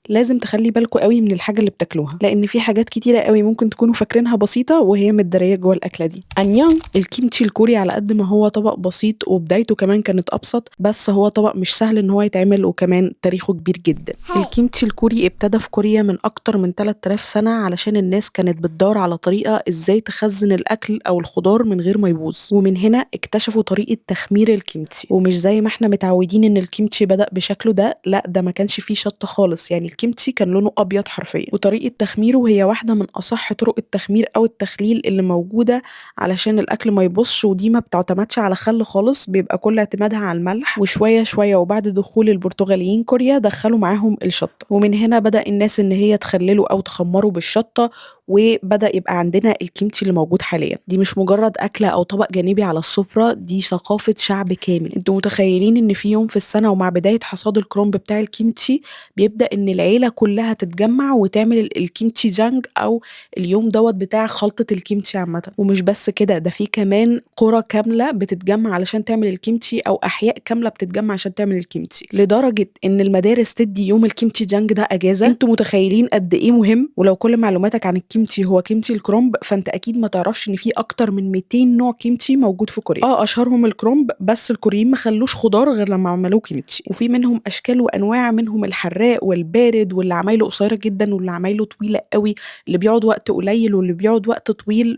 لازم تخلّي بالكم أوي من الحاجة اللي بتاكلوها، لإن في حاجات كتيرة أوي ممكن تكونوا فاكرينها بسيطة وهي متدارية جوّه الأكلة دي. أنيong الكيمتشي الكوري على قد ما هو طبق بسيط وبدايته كمان كانت أبسط، بس هو طبق مش سهل إن هو يتعمل وكمان تاريخه كبير جدًا. الكيمتشي الكوري ابتدى في كوريا من أكتر من 3000 سنة علشان الناس كانت بتدوّر على طريقة إزاي تخزّن الأكل أو الخضار من غير ما يبوظ، ومن هنا اكتشفوا طريقة تخمير الكيمتشي، ومش زي ما إحنا متعودين إن الكيمتشي بدأ بشكله ده، لأ ده ما كانش فيه شطة خالص، يعني الكيمتشي كان لونه أبيض حرفيًا، وطريقة تخميره هي واحدة من أصح طرق التخمير أو التخليل اللي موجودة علشان الأكل ما يبوظش، ودي ما بتعتمدش على خل خالص، بيبقى كل اعتمادها على الملح، وشوية شوية وبعد دخول البرتغاليين كوريا دخلوا معاهم الشطة، ومن هنا بدأ الناس إن هي تخلله أو تخمره بالشطة، وبدأ يبقى عندنا الكيمتشي اللي موجود حاليًا. دي مش مجرد أكلة أو طبق جانبي على السفرة، دي ثقافة شعب كامل. أنتم متخيلين إن في يوم في السنة ومع بداية حصاد الكرنب بتاع الكيمتشي بيبدأ إن العيلة كلها تتجمع وتعمل الكيمتشي جانج أو اليوم بتاع خلطة الكيمتشي عامةً، ومش بس كده ده في كمان قرى كاملة بتتجمع علشان تعمل الكيمتشي أو أحياء كاملة بتتجمع عشان تعمل الكيمتشي، لدرجة إن المدارس تدّي يوم الكيمتشي جانج ده أجازة. أنتم متخيلين قد إيه مهم؟ ولو كل معلوماتك عن الكيمتشي هو كيمتشي الكرنب، فأنت أكيد ما تعرفش إن في أكتر من 200 نوع كيمتشي موجود في كوريا. أشهرهم الكرنب، بس الكوريين ما خلّوش خضار غير لمّا عملوه كيمتشي، وفي منهم أشكال وأنواع، منهم الحراق والبارد واللي عمايله قصيرة جدًا واللي عمايله طويلة أوي، اللي بيقعد وقت قليل واللي بيقعد وقت طويل،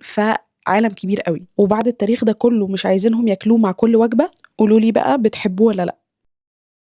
عالم كبير أوي. وبعد التاريخ ده كله مش عايزينهم ياكلوه مع كل وجبة؟ قولوا لي بقى بتحبوه والّا لأ؟